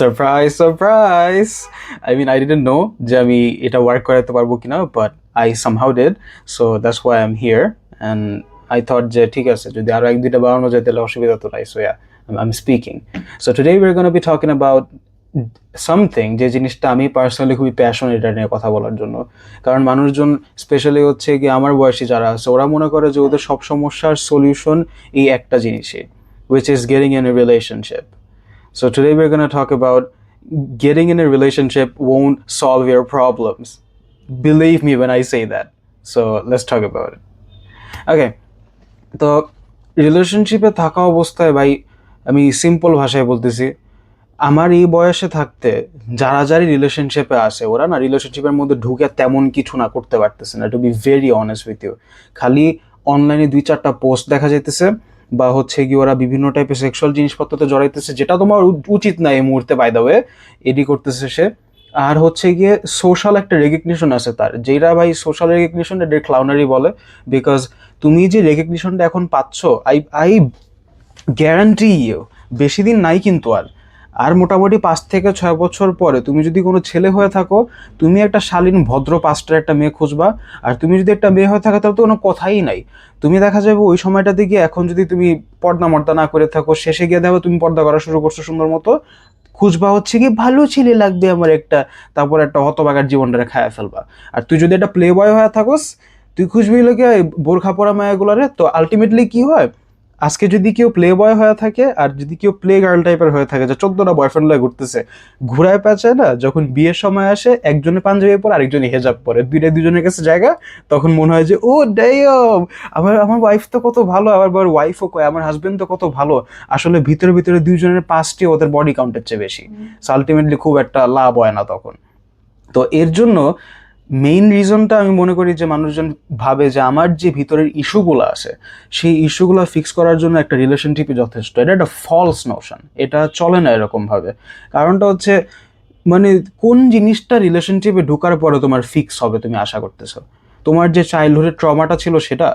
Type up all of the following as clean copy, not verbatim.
Surprise surprise. I didn't know যে আমি এটা ওয়ার্ক করাতে পারবো কিনা, but I somehow did, so that's why I'm here. And I thought যে ঠিক আছে, যদি আরো এক দুইটা বাড়ানো যায় তাহলে অসুবিধা তো নাই। So yeah, I'm speaking. So today we're going to be talking about something, যে জিনিসটা আমি পার্সোনালি খুবই প্যাশনেট এটা নিয়ে কথা বলার জন্য। কারণ মানুষজন স্পেশালি হচ্ছে কি আমার বয়সী যারা আছে, ওরা মনে করে যে ওদের সব সমস্যার সলিউশন এই একটা জিনিসই, which is getting in a relationship. So today we're going to talk about getting in a relationship won't solve your problems. Believe me when I say that. So let's talk about it. Okay. তো রিলেশনশিপে থাকা অবস্থায় ভাই, আমি simple ভাষায় বলতেছি, আমার এই বয়সে থাকতে যারা যারা রিলেশনশিপে আছে ওরা না রিলেশনশিপের মধ্যে ঢুকে তেমন কিছু না করতে পারতেছে না, to be very honest with you. খালি অনলাইনে 2-4টা পোস্ট দেখা যাইতেছে, বা হচ্ছে কি ওরা বিভিন্ন টাইপের সেক্সুয়াল জিনিসপত্রতে জড়াইতেছে, যেটা তোমার উচিত না এই মুহূর্তে, বাই দ্য ওয়ে, এডি করতেছে সে। আর হচ্ছে গিয়ে সোশ্যাল একটা রেকগনিশন আছে তার, যেটা ভাই সোশ্যাল রেকগনিশন এটা ক্লাউনারি বলে। বিকজ তুমি যে রেকগনিশনটা এখন পাচ্ছ, আই আই গ্যারান্টি ইউ বেশি দিন নাই কিন্তু আর আর মোটামুটি 5 থেকে 6 বছর পরে তুমি যদি কোনো ছেলে হয়ে থাকো, তুমি একটা শালীন ভদ্র পাস্টার একটা মেয়ে খুঁজবা। আর তুমি যদি একটা মেয়ে হয়ে থাকো তাহলে তো কোনো কথাই নাই। তুমি দেখা যাবে ওই সময়টাতে গিয়ে, এখন যদি তুমি পর্দা মর্দা না করে থাকো, শেষে গিয়ে দেখো তুমি পর্দা করা শুরু করছো সুন্দর মতো, খুঁজবা হচ্ছে কি ভালো ছেলে লাগবে আমার একটা, তারপর একটা হতবাগার জীবনটা খায়া ফেলবা। আর তুই যদি একটা প্লে বয় হয়ে থাকোস, তুই খুঁজবি লোকে বোরখা পরা মায়াগুলারে। তো আলটিমেটলি কি হয়, আজকে যদি কেউ প্লে বয় হয়ে থাকে আর যদি কেউ প্লে গার্ল টাইপের হয়ে থাকে, যে 14টা বয়ফ্রেন্ড লয়ে ঘুরতেছে, ঘুরায় পেঁচায় না, যখন বিয়ের সময় আসে একজনে পাঞ্জাবি পরে আরেকজনে হেজাব পরে, দুজনের কাছে জায়গা, তখন মনে হয় যে ও ডাইম, আমার আমার ওয়াইফ তো কত ভালো, আমার ওয়াইফও কয় আমার হাজবেন্ড তো কত ভালো। আসলে ভিতরে ভিতরে দুইজনের পাঁচটি ওদের বডি কাউন্টের চেয়ে বেশি। আলটিমেটলি খুব একটা লাভ হয় না তখন। তো এর জন্য মেইন রিজনটা আমি মনে করি যে মানুষজন ভাবে যে আমার যে ভিতরের ইস্যুগুলো আছে সেই ইস্যুগুলো ফিক্স করার জন্য একটা রিলেশনশিপই যথেষ্ট। এটা একটা ফলস নোশন, এটা চলে না এরকমভাবে। কারণটা হচ্ছে, মানে কোন জিনিসটা রিলেশনশিপে ঢোকার পরে তোমার ফিক্স হবে তুমি আশা করতেছো? তোমার যে চাইল্ডহুডের ট্রমাটা ছিল সেটা,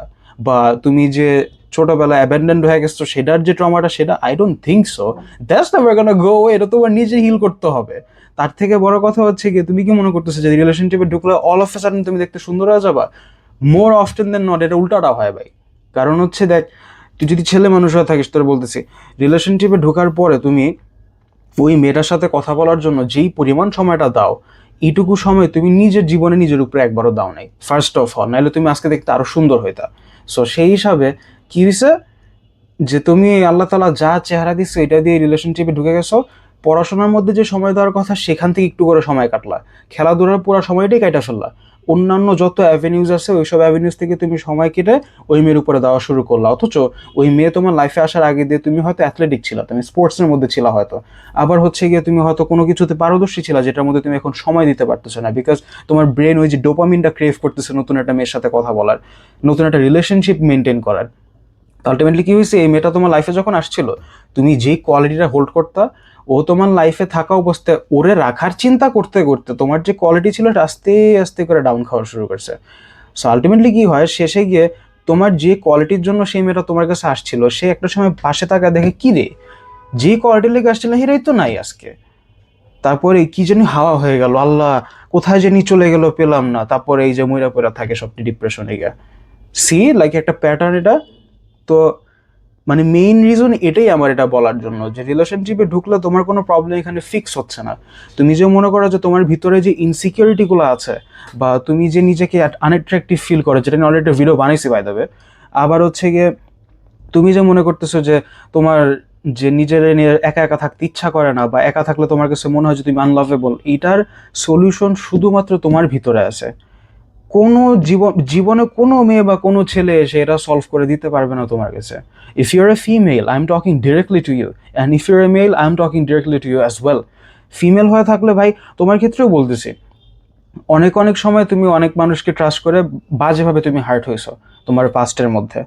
বা তুমি যে ছোটবেলায় অ্যাবেন্ডেন্ড হয়ে গেছো সেটার যে ট্রমাটা, সেটা I don't think so. That's never gonna go. এটা তোমার নিজে হিল করতে হবে। তার থেকে বড় কথা হচ্ছে কি, তুমি কি মনে করতেছো যে রিলেশনশিপে ঢুকলে অল অফ এ সাডেন তুমি দেখতে সুন্দর হয়ে যাবা? মোর অফটেন দেন নট এটা উল্টাটা হয় ভাই। কারণ হচ্ছে দেখ, তুই যদি ছেলে মানুষ হয়ে থাকিস, তোর বলতেছি, রিলেশনশিপে ঢোকার পরে তুমি ওই মেয়েটার সাথে কথা বলার জন্য যেই পরিমাণ সময়টা দাও, এইটুকু সময় তুমি নিজের জীবনে নিজের উপরে একবারও দাও নাই, ফার্স্ট অফ অল। নাহলে তুমি আজকে দেখতে আরো সুন্দর হইতা। সো সেই হিসাবে কি হয়েছে, যে তুমি আল্লাহ তালা যা চেহারা দিচ্ছে এটা দিয়ে রিলেশনশিপে ঢুকে গেছো। পড়াশোনার মধ্যে যে সময় দেওয়ার কথা সেখান থেকে একটু করে সময় কাটলা, খেলাধুলার পুরো সময়টাই কাটা ফেললা, অন্যান্য যত অ্যাভিনিউজ আছে ওইসব অ্যাভিনিউজ থেকে তুমি সময় কেটে ওই মেয়ের উপরে দেওয়া শুরু করলা। অথচ ওই মেয়ে তোমার লাইফে আসার আগে দিয়ে তুমি হয়তো অ্যাথলেটিক ছিলা, তুমি স্পোর্টসের মধ্যে ছিলা হয়তো, আবার হচ্ছে গিয়ে তুমি হয়তো কোনো কিছুতে পারদর্শী ছিলা যেটার মধ্যে তুমি এখন সময় দিতে পারতেছো না, বিকজ তোমার ব্রেন ওই যে ডোপামিনটা ক্রেভ করতেছে নতুন একটা মেয়ের সাথে কথা বলার, নতুন একটা রিলেশনশিপ মেনটেন করার। আলটিমেটলি কি হয়েছে, এই মেয়েটা তোমার লাইফে যখন আসছিল, তুমি যে কোয়ালিটিটা হোল্ড করতা, ও তোমার লাইফে থাকা অবস্থায় ওরে রাখার চিন্তা করতে করতে তোমার যে কোয়ালিটি ছিল এটা আস্তে আস্তে করে ডাউন খাওয়া শুরু করছে। সো আলটিমেটলি কি হয়, শেষে গিয়ে তোমার যে কোয়ালিটির জন্য সেই মেয়েটা তোমার কাছে আসছিল, সে একটা সময় পাশে থাকা দেখে কি রে, যে কোয়ালিটির লেগে আসছিল হিরাই তো নাই আজকে। তারপরে কি জানি হাওয়া হয়ে গেল, আল্লাহ কোথায় জানি চলে গেল, পেলাম না। তারপরে এই যে মইরা পড়া থাকে সবটি ডিপ্রেশনে গিয়া। সি লাইক একটা প্যাটার্ন এটা। তো মানে মেইন রিজন এটাই আমার এটা বলার জন্য, যে রিলেশনশিপে ঢুকলে তোমার কোনো প্রবলেম এখানে ফিক্স হচ্ছে না। তুমি যে মনে করো যে তোমার ভিতরে যে ইনসিকিউরিটিগুলো আছে, বা তুমি যে নিজেকে আনঅ্যাট্রাকটিভ ফিল করো, যেটা নিয়ে অলরেডি একটা ভিডিও বানাইছি বাই দ্য ওয়ে। আবার হচ্ছে গিয়ে তুমি যে মনে করতেছো যে তোমার যে নিজের নিয়ে একা একা থাকতে ইচ্ছা করে না, বা একা থাকলে তোমার কাছে মনে হয় যে তুমি আনলাভেবল, এইটার সলিউশন শুধুমাত্র তোমার ভিতরে আছে। কোনো জীবনে কোনো মেয়ে বা কোনো ছেলে এসে এটা সলভ করে দিতে পারবে না তোমার কাছে। If you're a female, I am talking directly to you, and if you're a male, I am talking directly to you as well. Female হয়ে থাকলে ভাই, তোমার ক্ষেত্রেও বলতেছি, অনেক অনেক সময় তুমি অনেক মানুষকে ট্রাস্ট করে বাজেভাবে তুমি হার্ট হয়েছো তোমার পাস্টের মধ্যে।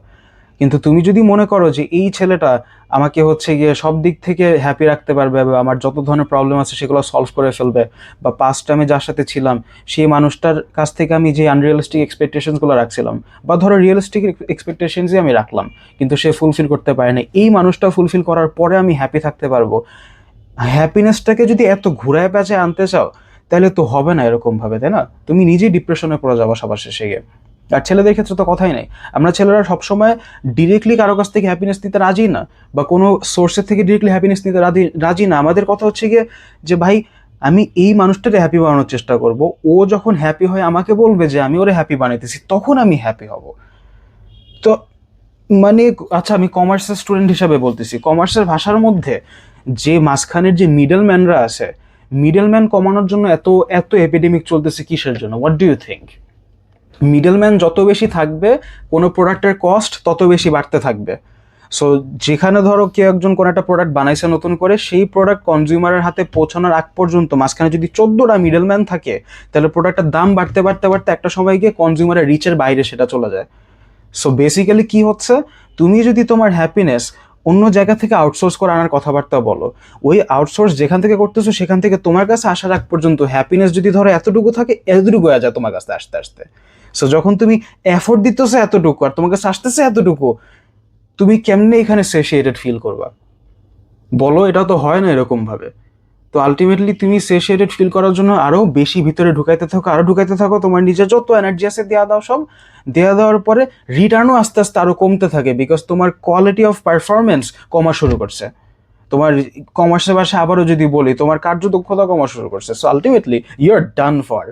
কিন্তু তুমি যদি মনে করো যে এই ছেলেটা আমাকে হচ্ছে গিয়ে সব দিক থেকে হ্যাপি রাখতে পারবে, বা আমার যত ধরনের প্রবলেম আছে সেগুলো সলভ করে ফেলবে, বা পাস্টে আমি যার সাথে ছিলাম সেই মানুষটার কাছ থেকে আমি যে আনরিয়েলিস্টিক এক্সপেকটেশনসগুলো রাখছিলাম, বা ধরো রিয়েলিস্টিক এক্সপেকটেশনসই আমি রাখলাম কিন্তু সে ফুলফিল করতে পারে না, এই মানুষটা ফুলফিল করার পরে আমি হ্যাপি থাকতে পারবো, হ্যাপিনেসটাকে যদি এত ঘুরায় পেঁচায় আনতে চাও তাহলে তো হবে না এরকম ভাবে, তাই না? তুমি নিজেই ডিপ্রেশনে পড়ে যাবো সবার শেষে গিয়ে। আর ছেলেদের ক্ষেত্রে তো কথাই নাই, আমরা ছেলেরা সবসময় ডিরেক্টলি কারো কাছ থেকে হ্যাপিনেস নিতে রাজি না, বা কোনো সোর্সের থেকে ডিরেক্টলি হ্যাপিনেস নিতে রাজি না। আমাদের কথা হচ্ছে গিয়ে যে ভাই আমি এই মানুষটাকে হ্যাপি বানানোর চেষ্টা করব, ও যখন হ্যাপি হয় আমাকে বলবে যে আমি ওরে হ্যাপি বানাইতেছি, তখন আমি হ্যাপি হব। তো মানে আচ্ছা, আমি কমার্সের স্টুডেন্ট হিসাবে বলতেছি, কমার্সের ভাষার মধ্যে যে মাঝখানের যে মিডল ম্যানরা আছে, মিডল ম্যান কমানোর জন্য এত এত এপিডেমিক চলতেছে কিসের জন্য? What do you think? Middle man যত বেশি থাকবে কোনো প্রোডাক্টের কস্ট তত বেশি বাড়তে থাকবে। সো যেখানে ধরো কেউ একজন কোনো একটা প্রোডাক্ট বানাইছে নতুন করে, সেই প্রোডাক্ট কনজিউমারের হাতে পৌঁছানোর আগ পর্যন্ত মাঝখানে যদি 14টা মিডল ম্যান থাকে, তাহলে প্রোডাক্টের দাম বাড়তে বাড়তে বাড়তে একটা সময় গিয়ে কনজিউমারের রিচের বাইরে সেটা চলে যায়। সো বেসিক্যালি কি হচ্ছে, তুমি যদি তোমার হ্যাপিনেস অন্য জায়গা থেকে আউটসোর্স করে আনার কথাবার্তা বলো, ওই আউটসোর্স যেখান থেকে করতেছো সেখান থেকে তোমার কাছে আসার আগ পর্যন্ত হ্যাপিনেস যদি ধরো এতটুকু থাকে, এতটুকু হয়ে যায় তোমার কাছে আসতে আসতে। সো যখন তুমি এফোর্ট দিতেছো এতটুকু আর তোমার কাছে আসতেছে এতটুকু, তুমি কেমনে এখানে সেশিয়েটেড ফিল করবা বলো? এটা তো হয় না এরকম ভাবে। তো আলটিমেটলি তুমি সেশিয়েটেড ফিল করার জন্য আরো বেশি ভিতরে ঢুকাইতে থাকো, আরো ঢুকাইতে থাকো, তোমার নিজের যত এনার্জি আছে দেওয়া দাও সব। দেওয়া দেওয়ার পরে রিটার্নও আস্তে আস্তে আরো কমতে থাকে, বিকজ তোমার কোয়ালিটি অফ পারফরমেন্স কমা শুরু করছে। তোমার কমার্সের ভাষায় আবারও যদি বলি, তোমার কার্যদক্ষতা কমা শুরু করছে। So ultimately you are done for.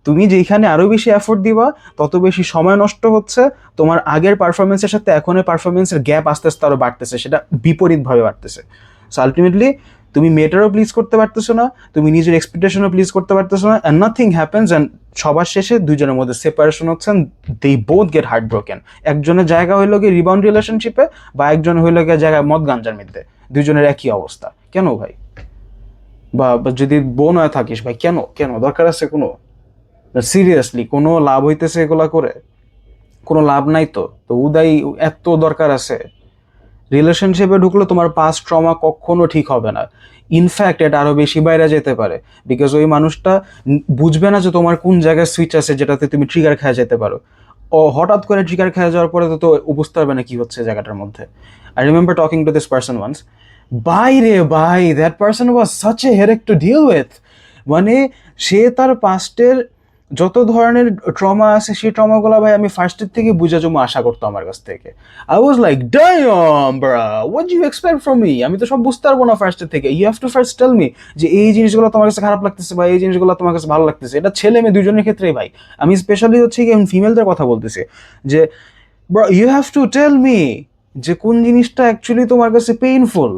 তুমি যেখানে আরো বেশি এফোর্ট দিবা তত বেশি সময় নষ্ট হচ্ছে, তোমার আগের পারফরমেন্সের সাথে এখনের পারফরমেন্সের গ্যাপ আস্তে আস্তে আরো বাড়তেছে, সেটা বিপরীতভাবে বাড়তেছে। সো আলটিমেটলি তুমি মেয়েটারও প্লিজ করতে পারতেছো না, তুমি নিজের এক্সপেকটেশনও প্লিজ করতে পারতেছো না, অ্যান্ড নাথিং হ্যাপেন্স, অ্যান্ড সবার শেষে দুইজনের মধ্যে সেপারেশন হচ্ছে, they both get heart broken. একজনের জায়গা হইলো গিয়ে রিবাউন্ড রিলেশনশিপে, বা একজন হইলো গিয়ে জায়গায় মদ গাঞ্জার মধ্যে। দুইজনের একই অবস্থা কেন ভাই? বা যদি বোন হয়ে থাকিস ভাই, কেন কেন দরকার আছে কোনো? সিরিয়াসলি কোনো লাভ হইতেছে এগুলা করে? কোনো লাভ নাই তো। তো উদয় এত দরকার আছে? রিলেশনশিপে ঢুকলে তোমার পাস্ট ট্রমা কখনো ঠিক হবে না, ইনফ্যাক্ট এটা আরো বেশি বাইরে যেতে পারে, বিকজ ওই মানুষটা বুঝবে না যে তোমার কোন জায়গায় সুইচ আছে যেটাতে তুমি ট্রিগার খেয়ে যেতে পারো। ও হঠাৎ করে ট্রিগার খেয়ে যাওয়ার পরে তো বুঝতে পারবে না কি হচ্ছে জায়গাটার মধ্যে। I remember talking to this person once, ভাই রে ভাই, that person was such a headache to deal with. মানে সে তার পাস্টের যত ধরনের ট্রমা আছে সেই ট্রমাগুলো ভাই আমি ফার্স্টের থেকে বুঝা জমা আশা করতো আমার কাছ থেকে। I was like dumb bruh, what do you expect from me? আমি তো সব বুঝতে পারবো না ফার্স্টের থেকে। You have to first tell me যে এই জিনিসগুলো তোমার কাছে খারাপ লাগতেছে বা এই জিনিসগুলো তোমার কাছে ভালো লাগতেছে। এটা ছেলে মেয়ে দুজনের ক্ষেত্রেই ভাই, আমি স্পেশালি হচ্ছে কি ফিমেলদের কথা বলতেছি, যে bruh you have to tell me যে কোন জিনিসটা অ্যাকচুয়ালি তোমার কাছে পেইনফুল।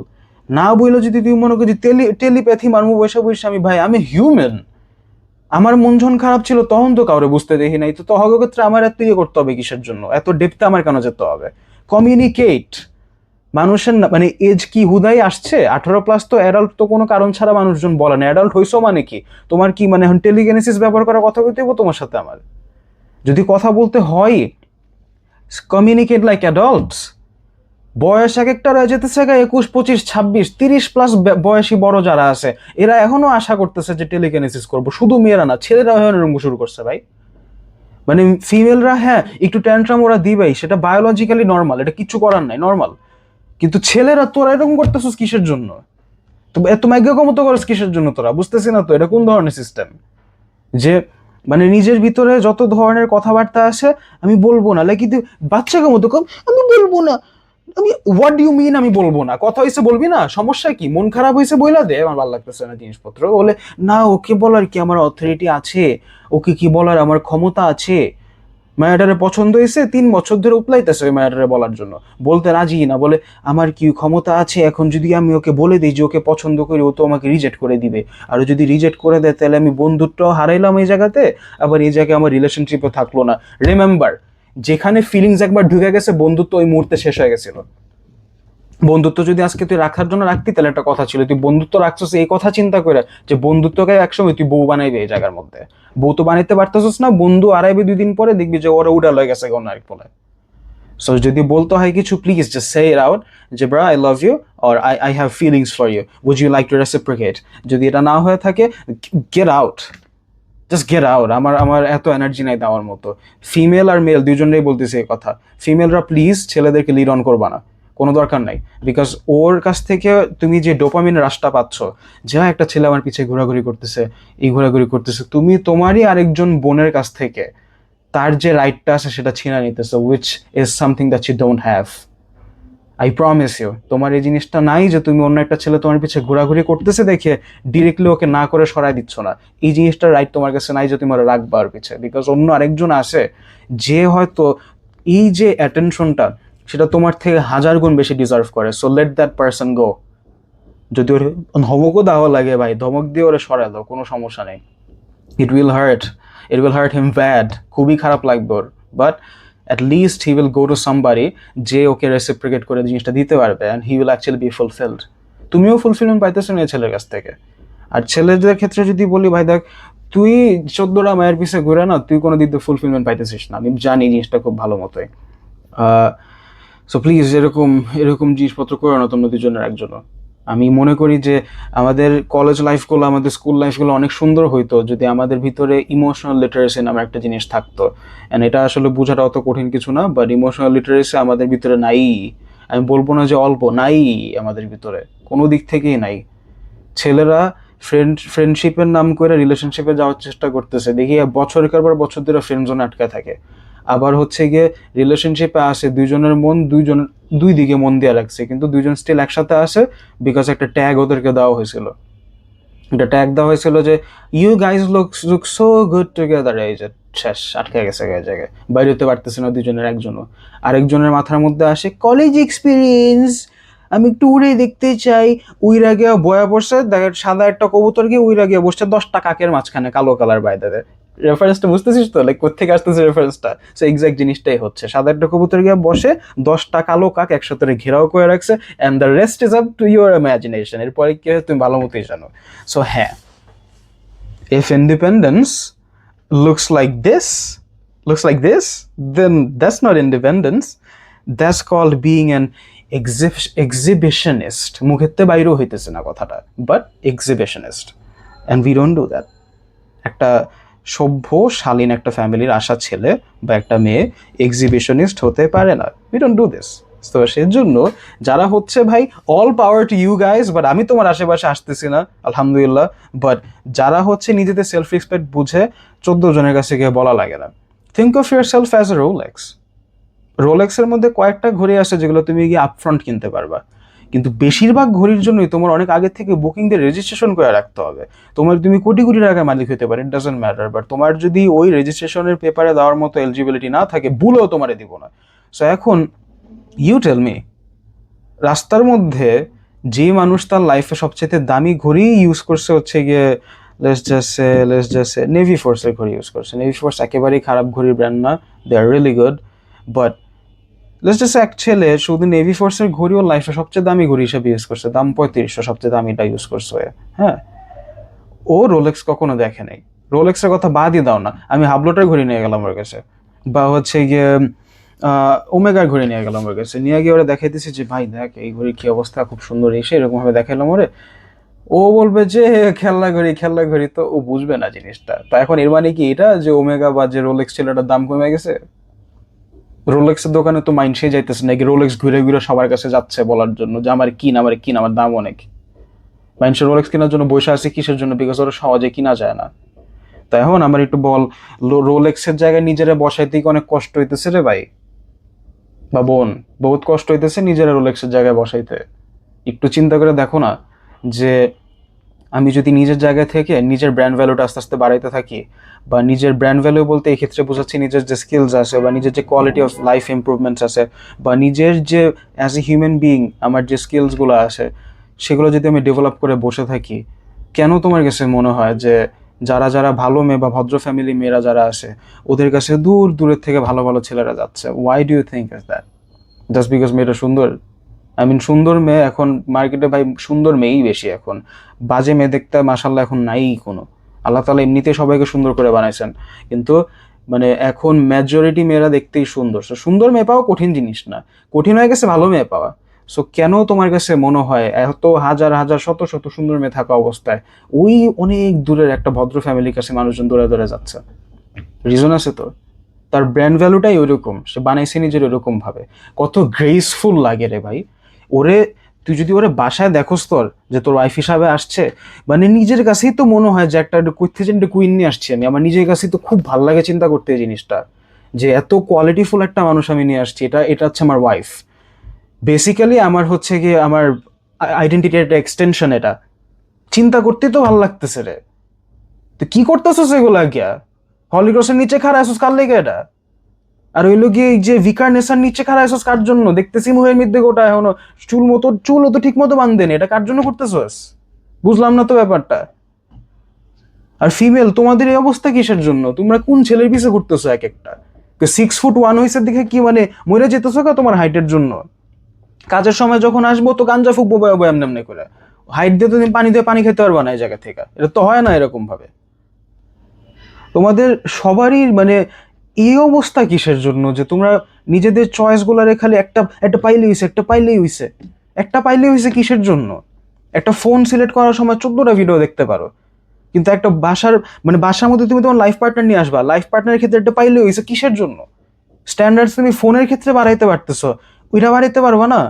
না বইলে যদি তুমি মনে করো যে টেলিপ্যাথি মারমু বসে বসে, আমি ভাই আমি হিউম্যান, আমার মন ঝন খারাপ ছিল তখন তো কাউরে বুঝতে দেখি নাই, তো তহগের ক্ষেত্রে আমার এত ইয়ে করতে হবে কিসের জন্য? এত ডেপথে আমার কেন যেতে হবে? কমিউনিকেট। মানুষের মানে এজ কি হুদাই আসছে 18+? তো অ্যাডাল্ট তো কোনো কারণ ছাড়া মানুষজন বলে না। অ্যাডাল্ট হইছো মানে কি? তোমার কি মানে এখন টেলিগেনেসিস ব্যবহার করা কথা বলতে হইব তোমার সাথে আমার? যদি কথা বলতে হয় কমিউনিকেট লাইক অ্যাডাল্টস। বয়স এক একটা রয়ে যেতেছে 21, 25, 26, 30+ বয়সী বড় যারা আছে, এরা এখনো আশা করতেছে যে টেলিকেনেসিস করবো। শুধু মেয়েরা না, ছেলেরাও এখন এরকম শুরু করছে ভাই। মানে ফিমেলরা হ্যাঁ একটু ট্যান্ট্রাম ওরা দিবেই, সেটা বায়োলজিক্যালি নর্মাল, এটা কিছু করার নাই, নর্মাল। কিন্তু ছেলেরা তোরা এরকম করতেছিস কিসের জন্য? তো এত ম্যাজ্ঞাকমতো করিস কিসের জন্য তোরা? বুঝতেছি না তো এটা কোন ধরনের সিস্টেম, যে মানে নিজের ভিতরে যত ধরনের কথাবার্তা আছে আমি বলবো না, লাইক কিন্তু বাচ্চাকে মতো কম আমি বলবো না। আমি হোয়াট ইউ মিন আমি বলবো না? কথা হয়েছে বলবি না, সমস্যা কি? মন খারাপ হয়েছে বইলা দে, আমার ভালো লাগতেছে না জিনিসপত্র বলে। না ওকে বলার কি আমার অথরিটি আছে? ওকে কি বলার আমার ক্ষমতা আছে? মায়াটারে পছন্দ হয়েছে 3 বছর ধরে উপলাইতেছে ওই মায়াটারে বলার জন্য, বলতে রাজি না, বলে আমার কি ক্ষমতা আছে এখন যদি আমি ওকে বলে দিই যে ওকে পছন্দ করি, ও তো আমাকে রিজেক্ট করে দিবে, আর যদি রিজেক্ট করে দেয় তাহলে আমি বন্ধুত্বও হারাইলাম এই জায়গাতে, আবার এই জায়গায় আমার রিলেশনশিপও থাকলো না। রিমেম্বার, যেখানে ফিলিংস একবার ঢুকে গেছে বন্ধুত্ব ওই মুহূর্তে শেষ হয়ে গেছিল। বন্ধুত্ব যদি আজকে তুই রাখার জন্য রাখতি তাহলে একটা কথা ছিল, তুই বন্ধুত্ব রাখছিস এই কথা চিন্তা করে যে বন্ধুত্বকে একসময় তুই বউ বানাইবি এই জায়গার মধ্যে। বউ তো বানাইতে পারতেছিস না, বন্ধু আড়াইবি 2 দিন পরে দেখবি যে ওরা উড়া লয়ে গেছে অন্য আরেক বলে। সো যদি বলতে হয় কিছু, please just say it out যে bro I love you, or I have feelings for you, would you like to reciprocate? যদি এটা না হয়ে থাকে, get out, just get out. আমার আমার এত এনার্জি নাই দেওয়ার মতো। ফিমেল আর মেল দুজনেই বলতেছে এই কথা। ফিমেলরা প্লিজ ছেলেদেরকে লিড অন করবা না, কোনো দরকার নাই। বিকজ ওর কাছ থেকে তুমি যে ডোপামিন রাশটা পাচ্ছ, যা একটা ছেলে আমার পিছে ঘোরাঘুরি করতেছে, এই ঘোরাঘুরি করতেছে, তুমি তোমারই আরেকজন বোনের কাছ থেকে তার যে রাইটটা আছে সেটা ছিনা নিতেছে, which is something that you don't have. I promise you, তোমার এই জিনিসটা নাই যে তুমি অন্য একটা ছেলে তোমার পিছে ঘোরাঘুরি করতেছে দেখে ডিরেক্টলি ওকে না করে সরাই দিচ্ছ না। এই জিনিসটার রাইট তোমার কাছে নাই যে তুমি ওরা রাখবা ওর পিছে, বিকজ অন্য আরেকজন আছে যে হয়তো এই যে অ্যাটেনশনটা সেটা তোমার থেকে 1000 গুণ বেশি ডিজার্ভ করে। সো লেট দ্যাট পারসন গো। যদি ওর ধমকও দেওয়া লাগে ভাই, ধমক দিয়ে ওরা সরাই দাও, কোনো সমস্যা নেই। It will heart, it will heart him bad, খুবই খারাপ লাগবে ওর, but at least he will go to somebody যে ওকে রেসিপ্রিকেট করে জিনিসটা দিতে পারবে, and he will actually be fulfilled. তুমিও ফুলফিলমেন্ট পাইতেছো না ছেলের কাছ থেকে। আর ছেলেদের ক্ষেত্রে যদি বলি, ভাই দেখ, তুই 14টা মায়ের পিছে ঘুরে না, তুই কোনো দিক দিয়ে ফুলফিলমেন্ট পাইতেছিস না, আমি জানি জিনিসটা খুব ভালো মতোই। সো প্লিজ এরকম এরকম জিনিসপত্র করো না তোমরা দুজনের একজনও। আমি মনে করি যে আমাদের কলেজ লাইফগুলো, আমাদের স্কুল লাইফগুলো অনেক সুন্দর হইতো যদি আমাদের ভিতরে ইমোশনাল লিটারেসি নামে একটা জিনিস থাকতো। অ্যান্ড এটা আসলে বোঝাটা অত কঠিন কিছু না, বাট ইমোশনাল লিটারেসি আমাদের ভিতরে নাই। আমি বলবো না যে অল্প, নাই আমাদের ভিতরে, কোনো দিক থেকেই নাই। ছেলেরা ফ্রেন্ডশিপের নাম করে রিলেশনশিপে যাওয়ার চেষ্টা করতেছে, দেখি বছরের পর বছর ধরে ফ্রেন্ড জোনে আটকে থাকে। আবার হচ্ছে গিয়ে রিলেশনশিপে আসে, দুইজনের মন দুই দিকে মন দিয়ে রাখছে, কিন্তু দুইজন স্টিল একসাথে আসে বিকজ একটা ট্যাগ ওদেরকে দেওয়া হয়েছিল। একটা ট্যাগ দেওয়া হয়েছিল যে you guys look so good together, এই যে শেষ, আটকে গেছে জায়গায়, বাইরে হতে পারতেছে না দুজনের একজনও। আরেকজনের মাথার মধ্যে আসে কলেজ এক্সপিরিয়েন্স, আমি একটু উড়ে দেখতে চাই, উইরা গিয়া বয়া পড়ছে, দেখে সাদা একটা কবুতর গিয়ে উইরা গিয়ে বসছে 10টা কাকের মাঝখানে, কালো কালার বাইরে। রেফারেন্সটা বুঝতেছিস তো, লাইক কোথেকে আসতেছে রেফারেন্সটা? সো এক্সাক্ট জিনিসটাই হচ্ছে, সাদা একটা কবুতর গিয়ে বসে, 10টা কালো কাক একসাথে ঘেরাও করে রাখছে, and the rest is up to your imagination. এরপরে কি হয় তুমি ভালো মতোই জানো। সো হ্যাঁ, if independence looks like this then that's not independence, that's called being an exhibitionist. মুখেতে বাইরেও হইতেছে না কথাটা, but exhibitionist, and we don't do that. একটা সভ্য শালীন একটা ফ্যামিলির আসা ছেলে বা একটা মেয়ে এক্সিবিশনিস্ট হতে পারে না। We don't do this. তো সেজন্য যারা হচ্ছে, ভাই all power to you guys, but আমি তোমার আশেপাশে আসতেছি না আলহামদুলিল্লাহ, বাট যারা হচ্ছে নিজেদের সেলফ রেসপেক্ট বুঝে 14 জনের কাছে গিয়ে বলা লাগে না, think of yourself as a Rolex. রোলেক্সের মধ্যে কয়েকটা ঘড়ি আছে যেগুলো তুমি গিয়ে আপফ্রন্ট কিনতে পারবা, কিন্তু বেশিরভাগ ঘড়ির জন্যই তোমার অনেক আগে থেকে বুকিং দিয়ে রেজিস্ট্রেশন করে রাখতে হবে। তুমি কোটি কোটি টাকার মালিক হতে পারে, ইট ডাজন্ট ম্যাটার, বাট তোমার যদি ওই রেজিস্ট্রেশনের পেপারে দেওয়ার মতো এলিজিবিলিটি না থাকে, ভুলেও তোমারে দিব না। সো এখন ইউ টেল মি, রাস্তার মধ্যে যে মানুষ তার লাইফে সবচেয়ে দামি ঘড়ি ইউজ করছে হচ্ছে গিয়ে লেটস জাস্ট সে নেভি ফোর্সের ঘড়ি ইউজ করছে। নেভি ফোর্স একেবারেই খারাপ ঘড়ির ব্র্যান্ড না, they are really good, but let's just এক ছেলে শুধু নেভি ফোর্সের ঘড়ি ওর লাইফে সবচেয়ে দামি ঘড়ি হিসেবে ইউজ করছে, দাম 3500, সবচেয়ে দামিটা ইউজ করছে। হ্যাঁ, ও রোলেক্স কখনো দেখে নাই। রোলেক্সের কথা বাদই দাও না, আমি হাবলোটার ঘড়ি নিয়ে গেলাম ওর কাছে, বা হচ্ছে গিয়ে ওমেগার ঘড়ি নিয়ে গেলাম ওর কাছে, নিয়ে গিয়ে ওরা দেখাইতেছি যে ভাই দেখ এই ঘড়ির কি অবস্থা, খুব সুন্দর, এসে এরকম ভাবে দেখাইলাম ওরে। ও বলবে যে খেলনা ঘড়ি, তো ও বুঝবে না জিনিসটা। তো এখন এর মানে কি এটা যে ওমেগা বা যে রোলেক্স ছিল এটার দাম কমে গেছে? রোলেক্সের দোকানে তো মাইন্ড সে যাইতেছে নাকি রোলেক্স ঘুরে ঘুরে সবার কাছে যাচ্ছে বলার জন্য যে আমার কিন, আমার দাম অনেক। মানুষের রোলেক্স কেনার জন্য বসে আছে কিসের জন্য? বিকজ ওরা সহজে কিনা যায় না। তাই এখন আমার একটু বল, রোলেক্সের জায়গায় নিজেরা বসাইতে কি অনেক কষ্ট হইতেছে রে ভাই বা বোন? বহুত কষ্ট হইতেছে নিজেরা রোলেক্সের জায়গায় বসাইতে। একটু চিন্তা করে দেখো না যে আমি যদি নিজের জায়গা থেকে নিজের ব্র্যান্ড ভ্যালুটা আস্তে আস্তে বাড়াইতে থাকি, বা নিজের ব্র্যান্ড ভ্যালু বলতে এই ক্ষেত্রে বোঝাচ্ছি নিজের যে স্কিলস আছে, বা নিজের যে কোয়ালিটি অফ লাইফ ইমপ্রুভমেন্টস আছে, বা নিজের যে অ্যাজ এ হিউম্যান বিইং আমার যে স্কিলসগুলো আছে সেগুলো যদি আমি ডেভেলপ করে বসে থাকি, কেন তোমার কাছে মনে হয় যে যারা যারা ভালো মেয়ে বা ভদ্র ফ্যামিলি মেয়েরা যারা আছে ওদের কাছে দূরের থেকে ভালো ভালো ছেলেরা যাচ্ছে? Why do you think is that? Just because মেয়েটা সুন্দর? আই মিন সুন্দর মেয়ে এখন মার্কেটে ভাই সুন্দর মেয়েই বেশি এখন, বাজে মেয়ে দেখতে মাশাল্লাহ এখন নাই কোনো। আল্লাহ তাআলা এমনিতেই সবাইকে সুন্দর করে বানাইছেন, কিন্তু মানে এখন মেজরিটি মেয়েরা দেখতেই সুন্দর। সো সুন্দর মেয়ে পাওয়া কঠিন জিনিস না, কঠিন হয়ে গেছে ভালো মেয়ে পাওয়া। সো কেন তোমার কাছে মনে হয় এত হাজার হাজার শত শত সুন্দর মেয়ে থাকা অবস্থায় ওই অনেক দূরের একটা ভদ্র ফ্যামিলির কাছে মানুষজন দৌড়ে দৌড়ে যাচ্ছে? রিজন আছে তো। তার ব্র্যান্ড ভ্যালুটাই ওইরকম, সে বানাইছে নিজের ওরকম ভাবে। কত গ্রেসফুল লাগে রে ভাই ওরে। তুই যদি ওরে বাসায় দেখোস তোর যে তোর ওয়াইফ হিসাবে আসছে, মানে নিজের কাছেই তো মনে হয় যে একটা কুইন নিয়ে আসছি আমি। আমার নিজের কাছেই তো খুব ভালো লাগে চিন্তা করতে এই জিনিসটা, যে এত কোয়ালিটিফুল একটা মানুষ আমি নিয়ে আসছি। এটা এটা হচ্ছে আমার ওয়াইফ। বেসিক্যালি আমার হচ্ছে গিয়ে আমার আইডেন্টিটির একটা এক্সটেনশন। এটা চিন্তা করতে তো ভালো লাগতেছে রে। তুই কি করতেছিস এগুলা গিয়া? হলিক্রসের নিচে খাড়া আসছিস কার লেগে এটা? আর ওই লোকে যে ভিকার নেশার নিচে খাড়া আসছিস কার জন্য? দেখতেছি মুহের মধ্যে গোটা এখনো চুলও তো ঠিক মতো বান্ধেন, এটা কার জন্য করতেছিস? বুঝলাম না তো ব্যাপারটা। আর ফিমেল তোমাদের এই অবস্থা কিসের জন্য? তোমরা কোন ছেলের পিছে ঘুরতেছো এক একটা? 6'1" হয়েছে দেখে কি মানে মরে যেতেছো কা তোমার হাইটের জন্য? কাজের সময় যখন আসবো তো গাঞ্জা ফুকবো বয়াবো এমনি এমনি করে। হাইট দিয়ে তো তুমি পানি দিয়ে পানি খেতে পারবা না এই জায়গা থেকে, এটা তো হয় না এরকম ভাবে। তোমাদের সবারই মানে এই অবস্থা কিসের জন্য যে তোমরা নিজেদের চয়েস গুলারে খালি একটা একটা পাইলেই হইছে, একটা পাইলেই হইছে, একটা পাইলেই হইছে কিসের জন্য? একটা ফোন সিলেক্ট করার সময় 14টা ভিডিও দেখতে পারো, কিন্তু একটা বাসার মানে বাসার মধ্যে তুমি তোমার লাইফ পার্টনার নিয়ে আসবা, লাইফ পার্টনারের ক্ষেত্রে একটা পাইলেই হইছে কিসের জন্য? স্ট্যান্ডার্ডস তুমি ফোনের ক্ষেত্রে বাড়াইতে পারতেছো, ওইটা বাড়াইতে পারবা না?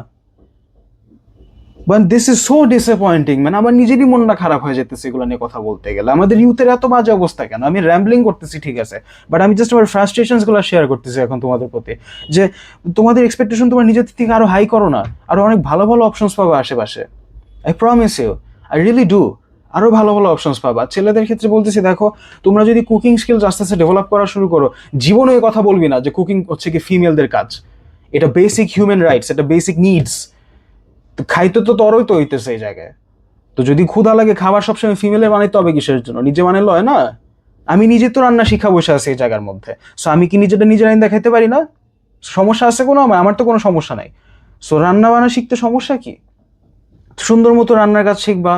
But this is so disappointing. মানে আমার নিজেরই মনটা খারাপ হয়ে যেতেছে এগুলো নিয়ে কথা বলতে গেলে। আমাদের ইউথের এত বাজে অবস্থা কেন? আমি র্যাম্বলিং করতেছি ঠিক আছে, বাট আমি জাস্ট আমার ফ্রাস্ট্রেশনস গুলো শেয়ার করতেছি এখন তোমাদের প্রতি। যে তোমাদের এক্সপেকটেশন তোমার নিজের থেকে আরো হাই করো না, আরো অনেক ভালো ভালো অপশনস পাবে আশেপাশে। I promise you, I really do. আরো ভালো ভালো অপশনস পাবা। ছেলেদের ক্ষেত্রে বলতেছি, দেখো তোমরা যদি কুকিং স্কিলস আস্তে আস্তে ডেভেলপ করা শুরু করো, জীবনে এই কথা বলবি না যে কুকিং হচ্ছে কি ফিমেলদের কাজ। এটা বেসিক হিউম্যান রাইটস, এটা বেসিক নিডস। তো খাইতে তো তরই তো হইতেছে এই জায়গায়। তো যদি ক্ষুধা লাগে, খাবার সবসময় ফিমেলের বানাইতে হবে কিসের জন্য? নিজে বানাইলে হয় না? আমি নিজে তো রান্না শিখা বসে আছি এই জায়গার মধ্যে। সো আমি কি নিজেটা নিজে রান্না খাইতে পারি না? সমস্যা আছে কোনো? আমার তো কোনো সমস্যা নাই। সো রান্না বান্না শিখতে সমস্যা কি? সুন্দর মতো রান্নার কাজ শিখবা,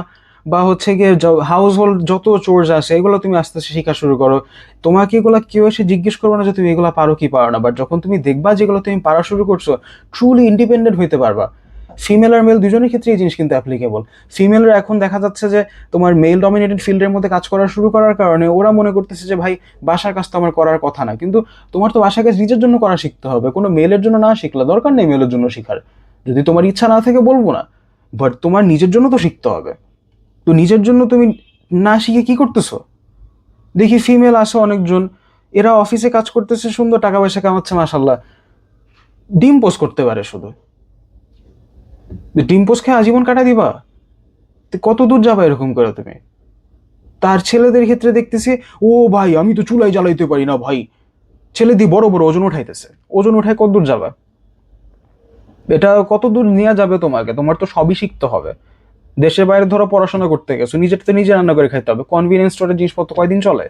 বা হচ্ছে গিয়ে হাউস হোল্ড যত চোর্স আছে এগুলো তুমি আস্তে আস্তে শেখা শুরু করো। তোমাকে এগুলো কেউ এসে জিজ্ঞেস করবে না যে তুমি এগুলো পারো কি পারো না, বাট যখন তুমি দেখবা যেগুলো তুমি পারা শুরু করছো, ট্রুলি ইন্ডিপেন্ডেন্ট হইতে পারবা। ফিমেল আর মেল দুজনের ক্ষেত্রে এই জিনিস কিন্তু অ্যাপ্লিকেবল। ফিমেলরা এখন দেখা যাচ্ছে যে তোমার মেল ডমিনেটেড ফিল্ডের মধ্যে কাজ করা শুরু করার কারণে ওরা মনে করতেছে যে ভাই বাসার কাজ তো আমার করার কথা না, কিন্তু তোমার তো বাসার কাজ নিজের জন্য করা শিখতে হবে, কোনো মেলের জন্য না শিখলে দরকার নেই মেলের জন্য শিখার। যদি তোমার ইচ্ছা না থাকে বলবো না, বাট তোমার নিজের জন্য তো শিখতে হবে। তো নিজের জন্য তুমি না শিখে কি করতেছো? দেখি ফিমেল আছে অনেকজন, এরা অফিসে কাজ করতেছে, সুন্দর টাকা পয়সা কামাচ্ছে মাশাল্লাহ, ডিম পোস্ট করতে পারে শুধু। ডিম পোস্ট খেয়ে আজীবন কাটা দিবা? তো কত দূর যাবা এরকম করে তুমি? তার ছেলেদের ক্ষেত্রে দেখতেছি, ও ভাই আমি তো চুলাই জ্বালাইতে পারি না ভাই। ছেলে দিয়ে বড় বড় ওজন উঠাইতেছে, ওজন উঠায় কত দূর যাবা? এটা কত দূর নিয়ে যাবে তোমাকে? তোমার তো সবই শিখতে হবে। দেশের বাইরে ধরো পড়াশোনা করতে গেছো, নিজের তো নিজে রান্না করে খাইতে হবে। কনভিনিয়েন্স স্টোরের জিনিসপত্র কয়দিন চলে?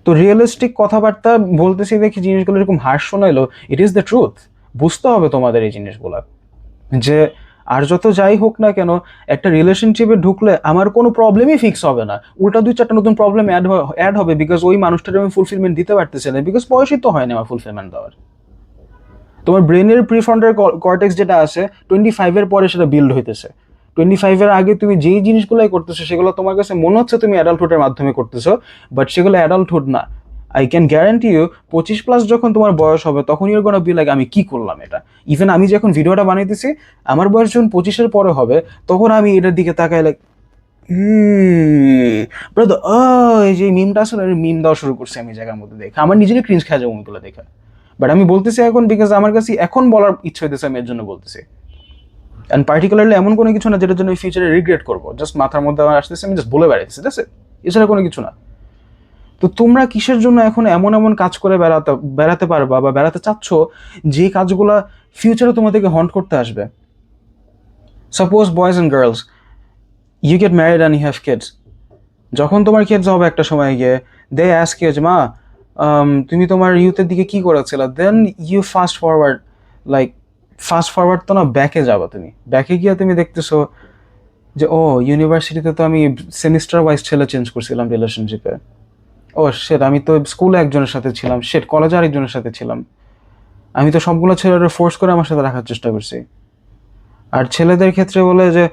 তো রিয়েলিস্টিক কথাবার্তা বলতেছি দেখি জিনিসগুলো এরকম হার্শ শোনাইলো, ইট ইজ দ্য ট্রুথ। বুঝতে হবে তোমাদের এই জিনিসগুলো, যে আর যত যাই হোক না কেন, একটা রিলেশনশিপে ঢুকলে আমার কোনো প্রবলেমই ফিক্স হবে না, উল্টা 2-4টা নতুন প্রবলেম অ্যাড হবে, বিকজ ওই মানুষটার আমি ফুলফিলমেন্ট দিতে পারতেছি না, বিকজ বয়সই তো হয় না আমার ফুলফিলমেন্ট দেওয়ার। তোমার ব্রেনের প্রিফ্রন্টাল কর্টেক্স যেটা আছে 25-এর পরে সেটা বিল্ড হইতেছে। 25-এর আগে তুমি যেই জিনিসগুলোই করতেছো সেগুলো তোমার কাছে মনে হচ্ছে তুমি অ্যাডাল্টহুডের মাধ্যমে করতেছো, বাট সেগুলো অ্যাডাল্টহুড না। আই ক্যান গ্যারান্টি ইউ 25+ যখন তোমার বয়স হবে তখন ইউর গোনা বি লাইক আমি কি করলাম এটা। ইভেন আমি যখন ভিডিওটা বানাইতেছি, আমার বয়স যখন 25-এর পরে হবে তখন আমি এটার দিকে তাকাই লাইক ব্রাদার, এই যে মিমটা আসলে মিম দেওয়া শুরু করছে আমি জায়গার মধ্যে দেখে আমার নিজেরই ক্রিঞ্জ খেয়ে যাবো ওইগুলো দেখে। বাট আমি বলতেছি এখন বিকজ আমার কাছে এখন বলার ইচ্ছা হইতেছে, আমি এর জন্য বলতেছি। অ্যান্ড পার্টিকুলারলি এমন কোনো কিছু না যেটার জন্য ফিউচারে রিগ্রেট করবো, জাস্ট মাথার মধ্যে আমার আসতেছে, আমি জাস্ট বলে বেড়াইতেছি, ঠিক আছে? এছাড়া কোনো কিছু না। তো তোমরা কিসের জন্য এখন এমন এমন কাজ করে বেড়াতে পারবা বা বেড়াতে চাচ্ছ যে কাজগুলা ফিউচারে তোমাদেরকে হন্ট করতে আসবে? Suppose boys and girls, you get married and you have kids. যখন তোমার কিডস হবে একটা সময় গিয়ে, দে অ্যাস্ক ইউ যে মা তুমি তোমার ইউথের দিকে কি করেছিলে, then you like fast forward তো না, ব্যাকে যাবা। তুমি ব্যাকে গিয়ে তুমি দেখতেছো যে ও ইউনিভার্সিটিতে তো আমি সেমিস্টার ওয়াইজ ছেলে চেঞ্জ করছিলাম রিলেশনশিপে। ও শেট, আমি তো স্কুলে একজনের সাথে ছিলাম, শেট কলেজে আরেকজনের সাথে ছিলাম। আমি তো সবগুলো ছেলেরা ফোর্স করে আমার সাথে রাখার চেষ্টা করছি। আর ছেলেদের ক্ষেত্রে বলে যে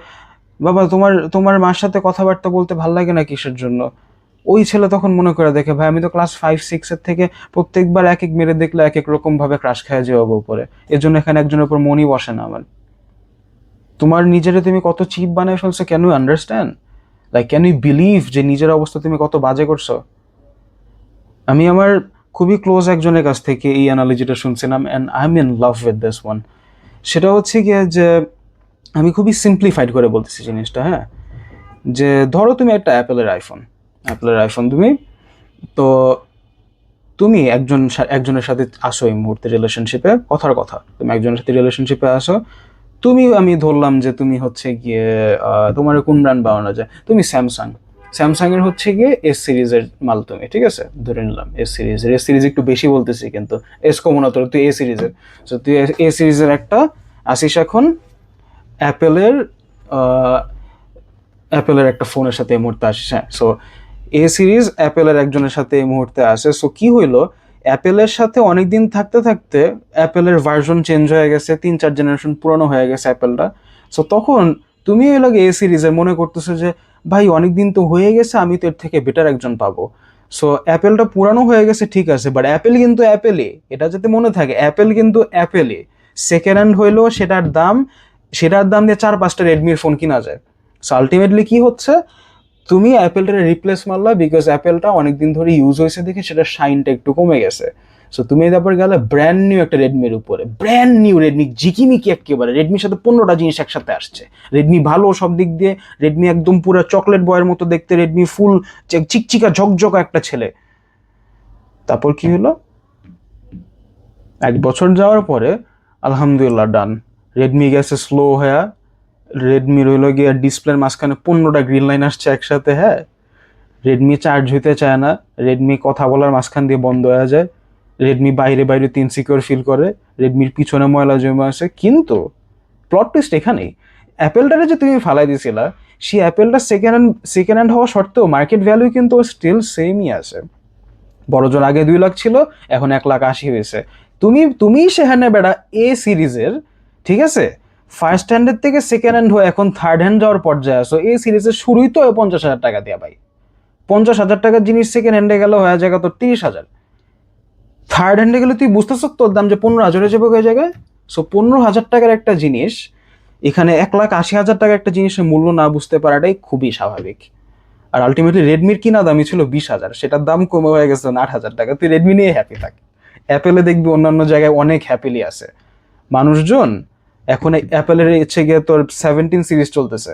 বাবা তোমার তোমার মার সাথে কথাবার্তা বলতে ভাল লাগে না কিসের জন্য? ওই ছেলে তখন মনে করে দেখে ভাই আমি তো ক্লাস 5-6 থেকে প্রত্যেকবার এক এক মেরে দেখলে এক এক রকম ভাবে ক্রাশ খায় যাবো উপরে, এর জন্য এখানে একজনের উপর মনই বসে না আমার। তোমার নিজেরে তুমি কত চিপ বানায় ফেলছো, can you understand, like can you believe যে নিজের অবস্থা তুমি কত বাজে করছো? আমি আমার খুবই ক্লোজ একজনের কাছ থেকে এই অ্যানালজিটা শুনছিলাম, and I am in love with this one. সেটা হচ্ছে গিয়ে যে আমি খুবই সিম্পলিফাইড করে বলতেছি জিনিসটা, হ্যাঁ, যে ধরো তুমি একটা অ্যাপেলের আইফোন তুমি, তো তুমি একজনের সাথে আসো এই মুহূর্তে রিলেশনশিপে, কথার কথা তুমি একজনের সাথে রিলেশনশিপে আসো, আমি ধরলাম যে তুমি হচ্ছে গিয়ে তোমার কোন ব্র্যান্ড বানানো যায়, তুমি স্যামসাং এর হচ্ছে গিয়ে এস সিরিজের মাল তুমি, ঠিক আছে, ধরে নিলাম এস সিরিজ একটু বেশি বলতেছি কিন্তু এস কমন অত, তুই এ সিরিজের, তো তুই এ সিরিজের একটা আসিস এখন অ্যাপেলের অ্যাপেলের একটা ফোনের সাথে এই মুহূর্তে আসিস, হ্যাঁ। সো এ সিরিজ অ্যাপেলের একজনের সাথে এই মুহূর্তে আসে, সো কি হইলো, অ্যাপেলের সাথে অনেকদিন থাকতে থাকতে অ্যাপেলের ভার্সন চেঞ্জ হয়ে গেছে, 3-4 জেনারেশন পুরনো হয়ে গেছে অ্যাপেলটা। সো তখন তুমি ওই লাগে এ সিরিজের মনে করতেছো যে ভাই অনেকদিন তো হয়ে গেছে, আমি তো এর থেকে বেটার একজন পাবো। সো অ্যাপেলটা পুরানো হয়ে গেছে ঠিক আছে, বাট অ্যাপেল কিন্তু অ্যাপেলই, এটা যাতে মনে থাকে, অ্যাপেল কিন্তু অ্যাপেলই। সেকেন্ড হ্যান্ড হইলেও সেটার দাম দিয়ে 4-5টা রেডমির ফোন কিনা যায়। সো আলটিমেটলি কি হচ্ছে, তুমি অ্যাপেলটা রিপ্লেস মারলা বিকজ অ্যাপেলটা অনেকদিন ধরে ইউজ হয়েছে দেখে সেটা শাইনটা একটু কমে গেছে। সো তুমি তারপর গেলে ব্র্যান্ড নিউ একটা রেডমির উপরে, ব্র্যান্ড নিউ রেডমি জিকিমিকি, একেবারে রেডমির সাথে 15টা জিনিস একসাথে আসছে। রেডমি ভালো সব দিক দিয়ে, রেডমি একদম পুরো চকলেট বয়ের মতো দেখতে, রেডমি ফুল চিকচিকা ঝকঝকা একটা ছেলে। তারপর কি হলো, 1 বছর যাওয়ার পরে আলহামদুলিল্লাহ ডান, রেডমি গেছে স্লো হয়ে, রেডমি রইল গিয়ে ডিসপ্লের মাঝখানে 15টা গ্রিন লাইন আসছে একসাথে, হ্যাঁ। রেডমি চার্জ হইতে চায় না, রেডমি কথা বলার মাঝখান দিয়ে বন্ধ হয়ে যায়, রেডমি বাইরে বাইরে ইনসিকিউর ফিল করে, রেডমির পিছনে ময়লা জমে আছে। কিন্তু প্লট টুইস্ট এখানেই, অ্যাপেলটারে যে তুমি ফালাই দিছিলা, সেই অ্যাপেলটা সেকেন্ড হ্যান্ড হওয়া সত্ত্বেও মার্কেট ভ্যালু কিন্তু স্টিল সেমই আছে। বড় জোর আগে 2 লাখ ছিল, এখন 1,80,000 হয়েছে। তুমিই সেখানে বেড়া এ সিরিজের, ঠিক আছে, ফার্স্ট হ্যান্ডের থেকে সেকেন্ড হ্যান্ড হয়ে এখন থার্ড হ্যান্ড যাওয়ার পর্যায়ে আসো। এই সিরিজের শুরুই তো 50,000 টাকা দেওয়া ভাই, 50,000 টাকার জিনিস সেকেন্ড হ্যান্ডে গেলে হয়ে জায়গা তো 30,000, থার্ড হ্যান্ডে গেলে তুই বুঝতেছ তোর দাম যে 15,000 যাবে ওই জায়গায়। সো 15,000 টাকার একটা জিনিস এখানে 1,80,000 টাকার একটা জিনিসের মূল্য না বুঝতে পারাটাই খুবই স্বাভাবিক। আর আলটিমেটলি রেডমির কিনা দামই ছিল 20,000, সেটার দাম কমে হয়ে গেছে 8,000 টাকা। তুই রেডমি নিয়ে হ্যাপি থাক, অ্যাপেলে দেখবি অন্যান্য জায়গায় অনেক হ্যাপিলি আছে মানুষজন। এখন অ্যাপেলের হচ্ছে গিয়ে তোর 17 সিরিজ চলতেছে,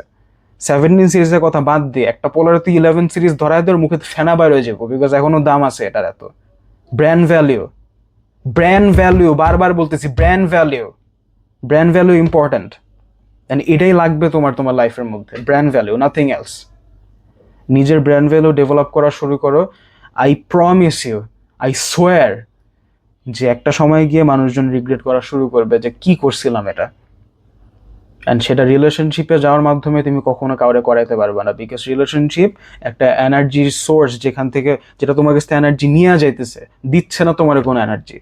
17 সিরিজের কথা বাদ দিয়ে একটা পোলারে তুই 11 সিরিজ ধরায় তোর মুখে ফেনা বাইর হয়ে যাবো, বিকজ এখনো দাম আছে এটার এত। ব্র্যান্ড ভ্যালিউ, বারবার বলতেছি, ব্র্যান্ড ভ্যালিউ ইম্পর্ট্যান্ট, অ্যান্ড এটাই লাগবে তোমার লাইফের মধ্যে, ব্র্যান্ড ভ্যালিউ, নাথিং এলস। নিজের ব্র্যান্ড ভ্যালু ডেভেলপ করা শুরু করো। I promise you, I swear যে একটা সময় গিয়ে মানুষজন রিগ্রেট করা শুরু করবে যে কি করছিলাম এটা। অ্যান্ড সেটা রিলেশনশিপে যাওয়ার মাধ্যমে তুমি কখনো কাউরে করাইতে পারবে না, বিকজ রিলেশনশিপ একটা এনার্জির সোর্স, যেখান থেকে যেটা তোমার কাছে এনার্জি নিয়ে যাইতেছে, দিচ্ছে না তোমার কোনো এনার্জি।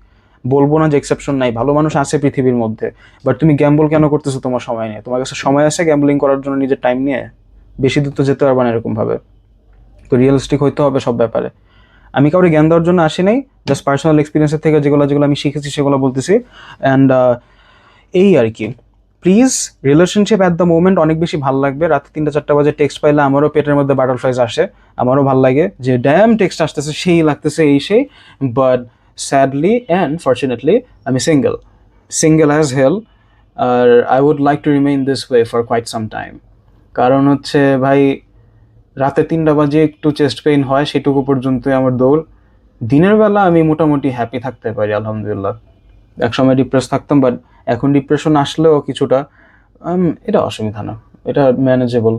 বলবো না যে এক্সেপশন নাই, ভালো মানুষ আছে পৃথিবীর মধ্যে, বাট তুমি গ্যাম্বল কেন করতেছো তোমার সময় নিয়ে? তোমার কাছে সময় আছে গ্যাম্বলিং করার জন্য নিজের টাইম নিয়ে? বেশি দূর তো যেতে পারবে না এরকম ভাবে। তো রিয়েলিস্টিক হইতে হবে সব ব্যাপারে। আমি কাউকে জ্ঞান দেওয়ার জন্য আসি নাই, জাস্ট পার্সোনাল এক্সপিরিয়েন্সের থেকে যেগুলো যেগুলো আমি শিখেছি সেগুলো বলতেছি। অ্যান্ড এই আর কি, please, relationship at the moment অনেক বেশি ভালো লাগবে। রাতে 3-4 বাজে টেক্সট পাইলে আমারও পেটের মধ্যে বাটারফ্লাইজ আসে, আমারও ভালো লাগে যে ড্যাম টেক্সট আসতেছে, সেই লাগতেছে এই সেই। বাট স্যাডলি অ্যান্ড ফর্চুনেটলি আমি সিঙ্গেল অ্যাজ হেল। আর I would like to remain this way for quite some time. কারণ হচ্ছে ভাই, রাতে 3টা বাজে একটু চেস্ট পেইন হয়, সেটুকু পর্যন্তই আমার দৌড়। দিনের বেলা আমি মোটামুটি হ্যাপি থাকতে পারি আলহামদুলিল্লাহ। একসময় ডিপ্রেস থাকতাম, বাট এখন ডিপ্রেশন আসলেও কিছুটা এটা অসুবিধা না, এটা ম্যানেজেবল।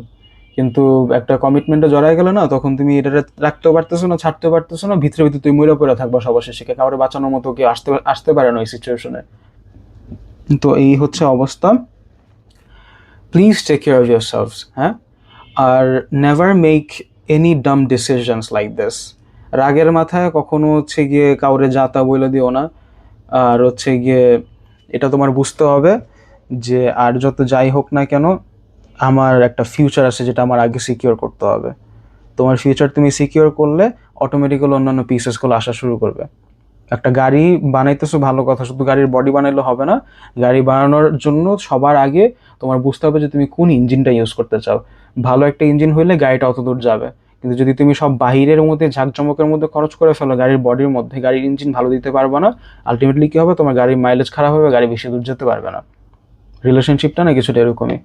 কিন্তু একটা কমিটমেন্টে জড়াই গেলে না, তখন তুমি এটা রাখতেও পারতেছো না, ছাড়তেও পারতেছো না, ভিতরে ভিতরে তুমি মরে পড়ে থাকবা সবশেষে, কাউরে বাঁচানোর মতো কেউ আসতে আসতে পারে না ওই সিচুয়েশনে। তো এই হচ্ছে অবস্থা। Please take care of yourselves, হ্যাঁ। আর never make any dumb decisions like this. রাগের মাথায় কখনো হচ্ছে গিয়ে কাউরে যাতা বলে দিও না। আর হচ্ছে গিয়ে এটা তোমার বুঝতে হবে যে আর যত যাই হোক না কেন, আমার একটা ফিউচার আছে যেটা আমার আগে সিকিউর করতে হবে। তোমার ফিউচার তুমি সিকিউর করলে অটোমেটিক্যালি অন্যান্য পিসেসগুলো আসা শুরু করবে। একটা গাড়ি বানাইতেছো ভালো কথা, শুধু গাড়ির বডি বানাইলে হবে না। গাড়ি বানানোর জন্য সবার আগে তোমার বুঝতে হবে যে তুমি কোন ইঞ্জিনটা ইউজ করতে চাও। ভালো একটা ইঞ্জিন হইলে গাড়িটা অত দূর যাবে। কিন্তু যদি তুমি সব বাহিরের মধ্যে ঝাঁকজমকের মধ্যে খরচ করে ফেলো গাড়ির বডির মধ্যে, গাড়ির ইঞ্জিন ভালো দিতে পারবে না, আলটিমেটলি কী হবে, তোমার গাড়ির মাইলেজ খারাপ হবে, গাড়ি বেশি দূর যেতে পারবে না। রিলেশনশিপটা না কিছুটা এরকমই।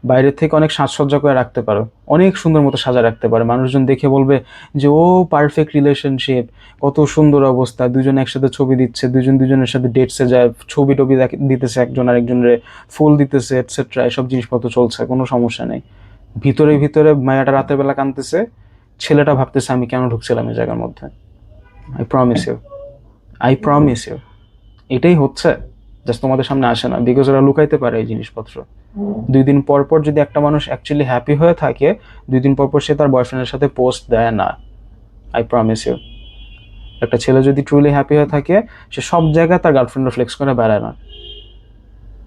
বাইরের থেকে অনেক সাজসজ্জা করে রাখতে পারো, অনেক সুন্দর মতো সাজা রাখতে পারো, মানুষজন দেখে বলবে যে ও পারফেক্ট রিলেশনশিপ, কত সুন্দর অবস্থা, দুজন একসাথে ছবি দিচ্ছে, দুজন দুজনের সাথে ডেটসে যায়, ছবি টবি দিতেছে, একজন আরেকজনের ফুল দিতেছে, এটসেট্রা, এসব জিনিসপত্র চলছে, কোনো সমস্যা নেই। ভিতরে ভিতরে মায়াটা রাতের বেলা কাঁদতেছে, ছেলেটা ভাবতেছে আমি কেন ঢুকছিলাম এই জায়গার মধ্যে। I promise you, I promise you, এটাই হচ্ছে। জাস্ট তোমাদের সামনে আসে না, বিকজ ওরা লুকাইতে পারে এই জিনিসপত্র। 2 দিন পর পর যদি একটা মানুষ অ্যাকচুয়ালি হ্যাপি হয়ে থাকে, 2 দিন পর পর সে তার বয়ফ্রেন্ডের সাথে পোস্ট দেয় না। আই প্রমিস ইউ, একটা ছেলে যদি ট্রুলি হ্যাপি হয়ে থাকে, সে সব জায়গায় তার গার্লফ্রেন্ডও ফ্লেক্স করে বেড়ায় না।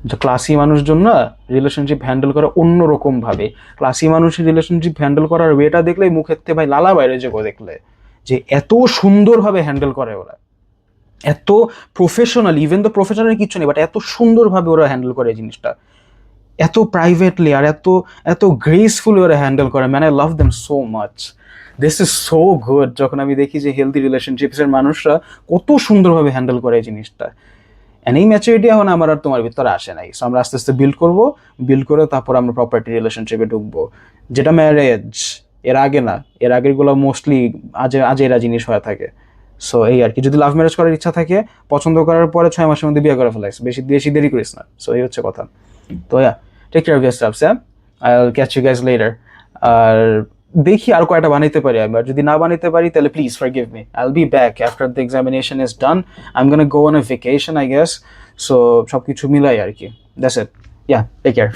যে ক্লাসি মানুষজন না রিলেশনশিপ হ্যান্ডেল করে অন্যরকম ভাবে। ক্লাসি মানুষের রিলেশনশিপ হ্যান্ডেল করার ওয়েটা দেখলেই মুখের থেকে ভাই লালা বাইরে যে দেখলে, যে এত সুন্দরভাবে হ্যান্ডেল করে ওরা, এত প্রফেশনাল, ইভেন তো প্রফেশনাল কিছু নেই, বাট এত সুন্দরভাবে ওরা হ্যান্ডেল করে এই জিনিসটা, এত প্রাইভেটলি আর এত এত গ্রেসফুলি ওরা হ্যান্ডেল করে। Man, I love them so much, this is so good. যখন আমি দেখি যে হেলদি রিলেশনশিপসের মানুষরা কত সুন্দরভাবে হ্যান্ডেল করে এই জিনিসটা, অ্যান্ড এই ম্যাচুরিটি এখন আমার আর তোমার ভিতরে আসে নাই। সো আমরা আস্তে আস্তে বিল্ড করবো, বিল্ড করে তারপর আমরা প্রপার্টি রিলেশনশিপে ঢুকবো, যেটা ম্যারেজ, এর আগে না। এর আগেরগুলো মোস্টলি আজেরা জিনিস হয়ে থাকে। সো এই আর কি, যদি লাভ ম্যারেজ করার ইচ্ছা থাকে, পছন্দ করার পরে 6 মাসের মধ্যে বিয়ে করে ফেলাইস, বেশি বেশি দেরি করিস না। সো এই হচ্ছে কথা। তো take care of yourselves, I'll catch you guys later. আর দেখি আর কয়টা বানাইতে পারি আমি, আর যদি না বানাইতে পারি তাহলে please forgive me, I'll be back after the examination is done. I'm gonna go on a vacation I guess. So সবকিছু মিলাই আর কি, that's it. Yeah, take care.